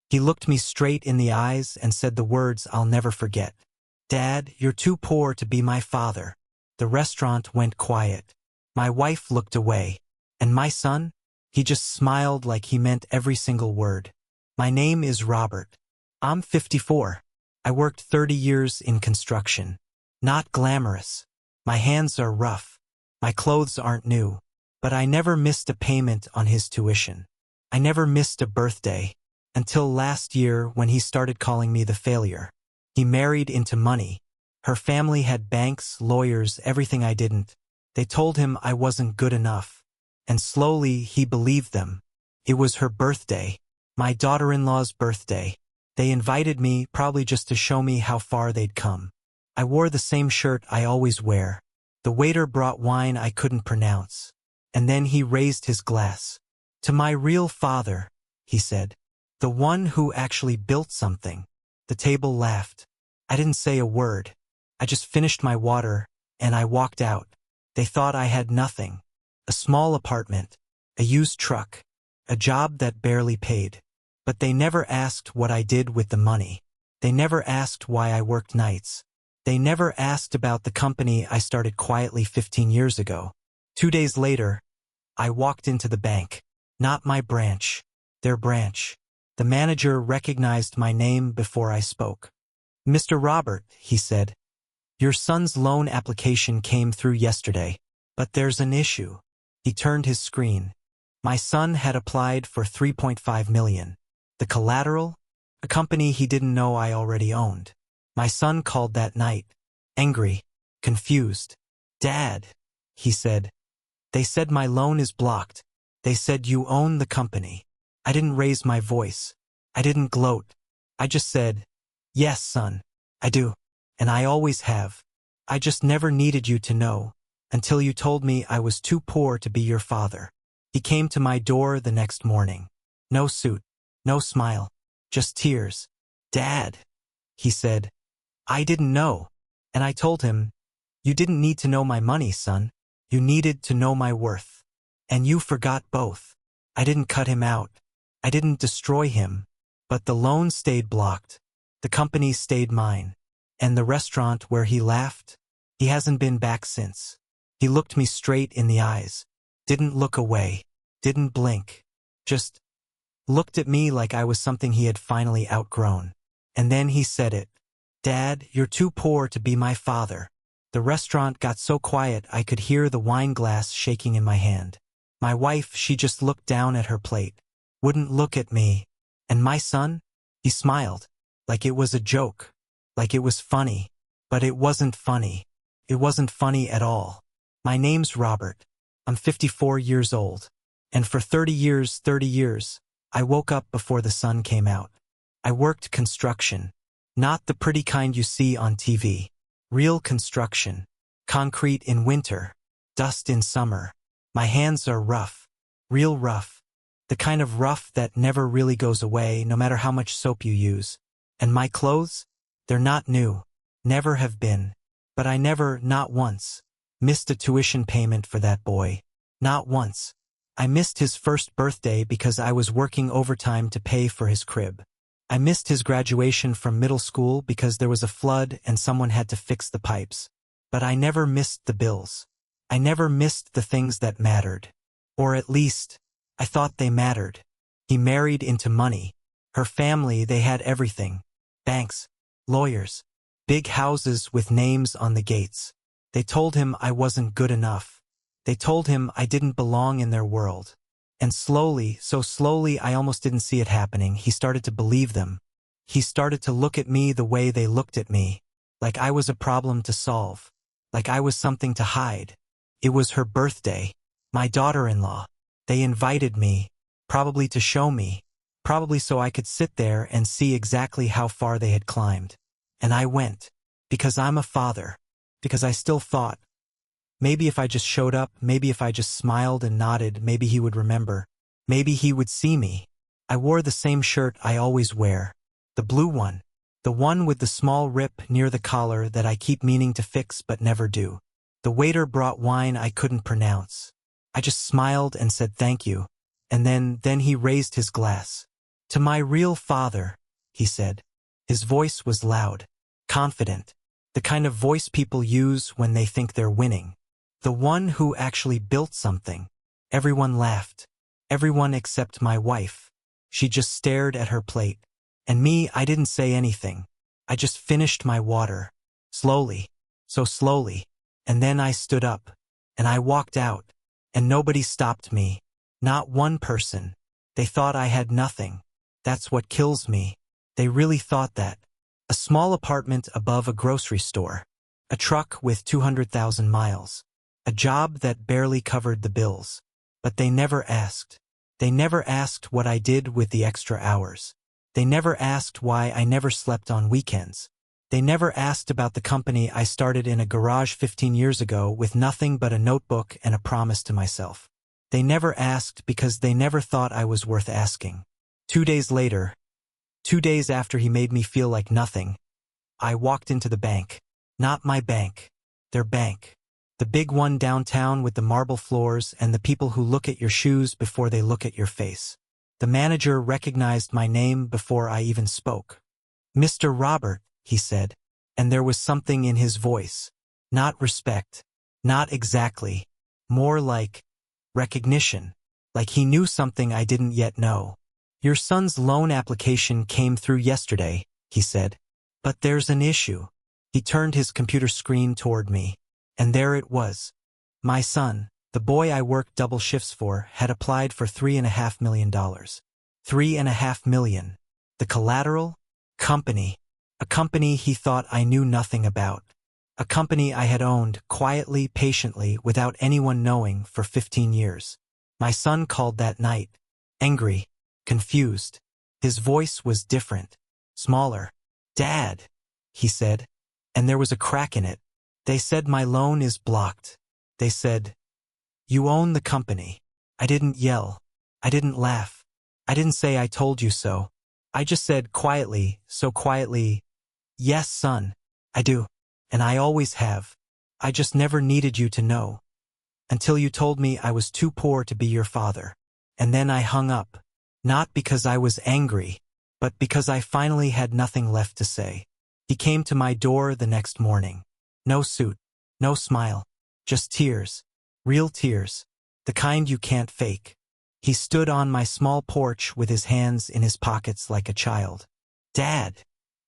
He looked me straight in the eyes and said the words I'll never forget. "Dad, you're too poor to be my father." The restaurant went quiet. My wife looked away. And my son? He just smiled like he meant every single word. "My name is Robert. I'm 54. I worked 30 years in construction. Not glamorous. My hands are rough. My clothes aren't new. But I never missed a payment on his tuition. I never missed a birthday. Until last year when he started calling me the failure. He married into money. Her family had banks, lawyers, everything I didn't. They told him I wasn't good enough. And slowly he believed them. It was her birthday. My daughter-in-law's birthday. They invited me, probably just to show me how far they'd come. I wore the same shirt I always wear. The waiter brought wine I couldn't pronounce. And then he raised his glass. "To my real father," he said. "The one who actually built something." The table laughed. I didn't say a word. I just finished my water, and I walked out. They thought I had nothing. A small apartment, a used truck, a job that barely paid. But they never asked what I did with the money. They never asked why I worked nights. They never asked about the company I started quietly 15 years ago. 2 days later, I walked into the bank. Not my branch. Their branch. The manager recognized my name before I spoke. "Mr. Robert," he said, "your son's loan application came through yesterday, but there's an issue." He turned his screen. My son had applied for $3.5 million. The collateral? A company he didn't know I already owned. My son called that night, angry, confused. "Dad," he said, "they said my loan is blocked. They said you own the company." I didn't raise my voice. I didn't gloat. I just said, "Yes, son, I do. And I always have. I just never needed you to know, until you told me I was too poor to be your father." He came to my door the next morning. No suit, no smile, just tears. "Dad," he said, "I didn't know." And I told him, "You didn't need to know my money, son. You needed to know my worth. And you forgot both." I didn't cut him out. I didn't destroy him. But the loan stayed blocked. The company stayed mine. And the restaurant where he laughed, he hasn't been back since. He looked me straight in the eyes. Didn't look away. Didn't blink. Just looked at me like I was something he had finally outgrown. And then he said it. "Dad, you're too poor to be my father." The restaurant got so quiet I could hear the wine glass shaking in my hand. My wife, she just looked down at her plate. Wouldn't look at me. And my son? He smiled. Like it was a joke. Like it was funny. But it wasn't funny. It wasn't funny at all. "My name's Robert. I'm 54 years old. And for 30 years, I woke up before the sun came out. I worked construction. Not the pretty kind you see on TV. Real construction. Concrete in winter. Dust in summer. My hands are rough. Real rough. The kind of rough that never really goes away no matter how much soap you use. And my clothes? They're not new. Never have been. But I never, not once, missed a tuition payment for that boy. Not once. I missed his first birthday because I was working overtime to pay for his crib. I missed his graduation from middle school because there was a flood and someone had to fix the pipes. But I never missed the bills. I never missed the things that mattered. Or at least, I thought they mattered. He married into money. Her family, they had everything. Banks, lawyers, big houses with names on the gates. They told him I wasn't good enough. They told him I didn't belong in their world. And slowly, so slowly I almost didn't see it happening, he started to believe them. He started to look at me the way they looked at me. Like I was a problem to solve. Like I was something to hide. It was her birthday. My daughter-in-law. They invited me, probably to show me, probably so I could sit there and see exactly how far they had climbed. And I went. Because I'm a father. Because I still thought, maybe if I just showed up, maybe if I just smiled and nodded, maybe he would remember. Maybe he would see me. I wore the same shirt I always wear. The blue one. The one with the small rip near the collar that I keep meaning to fix but never do. The waiter brought wine I couldn't pronounce. I just smiled and said thank you. And then he raised his glass. To my real father, he said. His voice was loud, confident, the kind of voice people use when they think they're winning. The one who actually built something. Everyone laughed. Everyone except my wife. She just stared at her plate. And me, I didn't say anything. I just finished my water. Slowly. So slowly. And then I stood up. And I walked out. And nobody stopped me. Not one person. They thought I had nothing. That's what kills me. They really thought that. A small apartment above a grocery store. A truck with 200,000 miles. A job that barely covered the bills. But they never asked. They never asked what I did with the extra hours. They never asked why I never slept on weekends. They never asked about the company I started in a garage 15 years ago with nothing but a notebook and a promise to myself. They never asked because they never thought I was worth asking. 2 days later, 2 days after he made me feel like nothing, I walked into the bank. Not my bank. Their bank. The big one downtown with the marble floors and the people who look at your shoes before they look at your face. The manager recognized my name before I even spoke. Mr. Robert, he said, and there was something in his voice. Not respect. Not exactly. More like recognition. Like he knew something I didn't yet know. Your son's loan application came through yesterday, he said. But there's an issue. He turned his computer screen toward me. And there it was. My son, the boy I worked double shifts for, had applied for $3.5 million. $3.5 million. The collateral? Company. A company he thought I knew nothing about. A company I had owned quietly, patiently, without anyone knowing for 15 years. My son called that night. Angry. Confused. His voice was different. Smaller. Dad, he said. And there was a crack in it. They said my loan is blocked. They said, you own the company. I didn't yell. I didn't laugh. I didn't say I told you so. I just said quietly, so quietly, yes, son, I do. And I always have. I just never needed you to know. Until you told me I was too poor to be your father. And then I hung up. Not because I was angry, but because I finally had nothing left to say. He came to my door the next morning. No suit, no smile, just tears, real tears, the kind you can't fake. He stood on my small porch with his hands in his pockets like a child. Dad,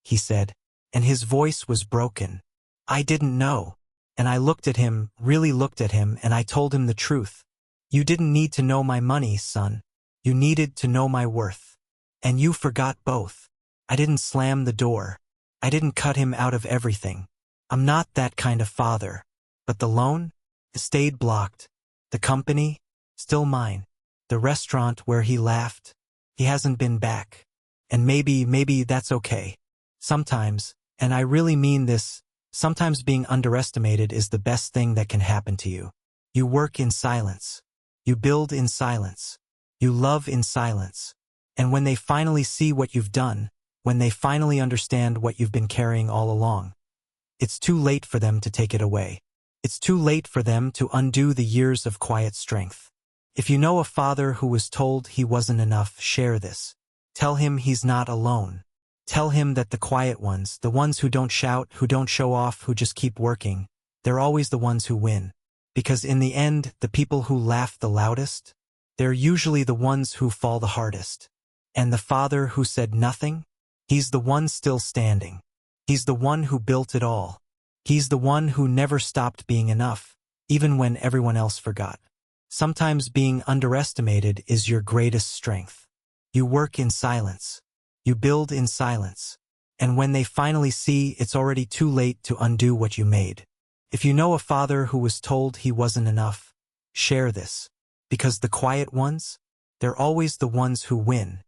he said, and his voice was broken. I didn't know. And I looked at him, really looked at him, and I told him the truth. You didn't need to know my money, son. You needed to know my worth. And you forgot both. I didn't slam the door. I didn't cut him out of everything. I'm not that kind of father. But the loan? It stayed blocked. The company? Still mine. The restaurant where he laughed? He hasn't been back. And maybe that's okay. Sometimes, and I really mean this, sometimes being underestimated is the best thing that can happen to you. You work in silence. You build in silence. You love in silence. And when they finally see what you've done, when they finally understand what you've been carrying all along, it's too late for them to take it away. It's too late for them to undo the years of quiet strength. If you know a father who was told he wasn't enough, share this. Tell him he's not alone. Tell him that the quiet ones, the ones who don't shout, who don't show off, who just keep working, they're always the ones who win. Because in the end, the people who laugh the loudest, they're usually the ones who fall the hardest. And the father who said nothing, he's the one still standing. He's the one who built it all. He's the one who never stopped being enough, even when everyone else forgot. Sometimes being underestimated is your greatest strength. You work in silence. You build in silence. And when they finally see, it's already too late to undo what you made. If you know a father who was told he wasn't enough, share this. Because the quiet ones, they're always the ones who win.